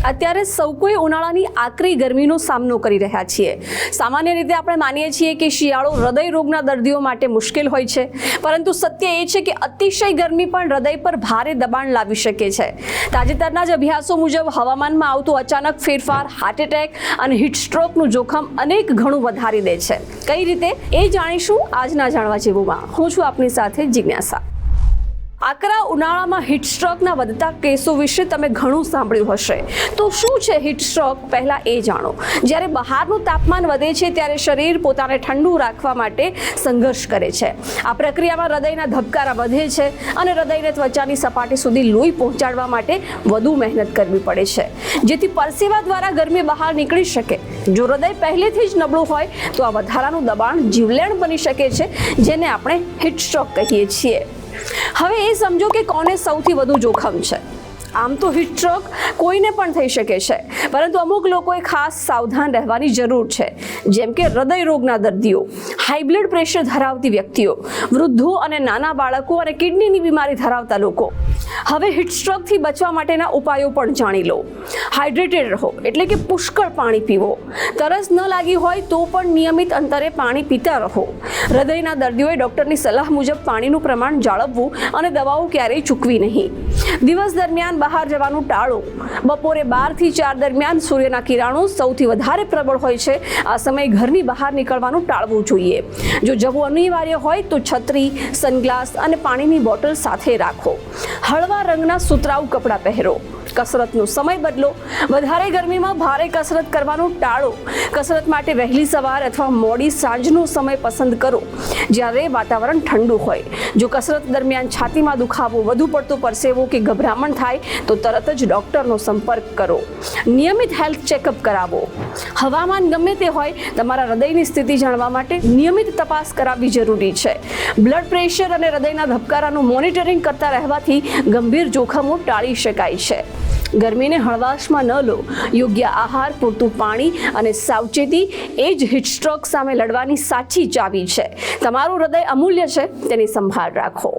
અત્યારે સૌ કોઈ ઉનાળાની આકરી ગરમીનો સામનો કરી રહ્યા છીએ। સામાન્ય રીતે આપણે માનીએ છીએ કે શિયાળો હૃદય રોગના દર્દીઓ માટે મુશ્કેલ હોય છે, પરંતુ સત્ય એ છે કે અતિશય ગરમી પણ હૃદય પર ભારે દબાણ લાવી શકે છે। તાજેતરના જ અભ્યાસો મુજબ હવામાનમાં આવતો અચાનક ફેરફાર હાર્ટ એટેક અને હીટ સ્ટ્રોકનું જોખમ અનેક ગણું વધારી દે છે। કઈ રીતે એ જાણીશું આજના જાણવા જેવુંમાં। હું છું આપની સાથે જિજ્ઞાસા। આકરા ઉનાળામાં હીટ સ્ટ્રોકના વધતા કેસો વિશે તમે ઘણું સાંભળ્યું હશે, તો શું છે હીટ સ્ટ્રોક પહેલા એ જાણો। જ્યારે બહારનું તાપમાન વધે છે ત્યારે શરીર પોતાને ઠંડુ રાખવા માટે સંઘર્ષ કરે છે। આ પ્રક્રિયામાં હૃદયના ધબકારા વધે છે અને હૃદયને ત્વચાની સપાટી સુધી લોહી પહોંચાડવા માટે વધુ મહેનત કરવી પડે છે, જેથી પરસેવા દ્વારા ગરમી બહાર નીકળી શકે। જો હૃદય પહેલેથી જ નબળું હોય તો આ વધારાનું દબાણ જીવલેણ બની શકે છે, જેને આપણે હીટ સ્ટ્રોક કહીએ છીએ। હવે એ સમજો કે કોને સૌથી વધુ જોખમ છે। આમ તો હીટ સ્ટ્રોક કોઈને પણ થઈ શકે છે, પરંતુ અમુક લોકોએ ખાસ સાવધાન રહેવાની જરૂર છે, જેમ કે હૃદય રોગના દર્દીઓ, હાઈ બ્લડ પ્રેશર ધરાવતી વ્યક્તિઓ, વૃદ્ધો અને નાના બાળકો અને કિડનીની બીમારી ધરાવતા લોકો। હવે હીટ સ્ટ્રોકથી બચવા માટેના ઉપાયો પણ જાણી લો। હાઇડ્રેટેડ રહો, એટલે કે પુષ્કળ પાણી પીવો। તરસ ન લાગી હોય તો પણ નિયમિત અંતરે પાણી પીતા રહો। હૃદયના દર્દીઓએ ડૉક્ટરની સલાહ મુજબ પાણીનું પ્રમાણ જાળવવું અને દવાઓ ક્યારેય ચૂકવી નહીં। દિવસ દરમિયાન બહાર જવાનું ટાળો। બપોરે 12 થી 4 દરમિયાન સૂર્યના કિરણો સૌથી વધારે પ્રબળ હોય છે। આ સમયે ઘરની બહાર નીકળવાનું ટાળવું જોઈએ। જો જવું અનિવાર્ય હોય તો છત્રી, સનગ્લાસ અને પાણીની બોટલ સાથે રાખો। હળવા રંગના સુતરાઉ કપડાં પહેરો। કસરતનો સમય બદલો। વધારે ગરમીમાં ભારે કસરત કરવાનું ટાળો। કસરત માટે વહેલી સવાર અથવા મોડી સાંજનો સમય પસંદ કરો, જ્યારે વાતાવરણ ઠંડુ હોય। જો કસરત દરમિયાન છાતીમાં દુખાવો, વધુ પડતો પરસેવો કે ગભરામણ થાય તો તરત જ ડૉક્ટરનો સંપર્ક કરો। નિયમિત હેલ્થ ચેકઅપ કરાવો। હવામાન ગમે તે હોય, તમારા હૃદયની સ્થિતિ જાણવા માટે નિયમિત તપાસ કરાવવી જરૂરી છે। બ્લડ પ્રેશર અને હૃદયના ધબકારાનું મોનિટરિંગ કરતા રહેવાથી ગંભીર જોખમો ટાળી શકાય છે। ગરમીને હળવાશમાં ન લો। યોગ્ય આહાર, પૂરતું પાણી અને સાવચેતી એ જ હીટ સ્ટ્રોક સામે લડવાની સાચી ચાવી છે। તમારું હૃદય અમૂલ્ય છે, તેની સંભાળ રાખો।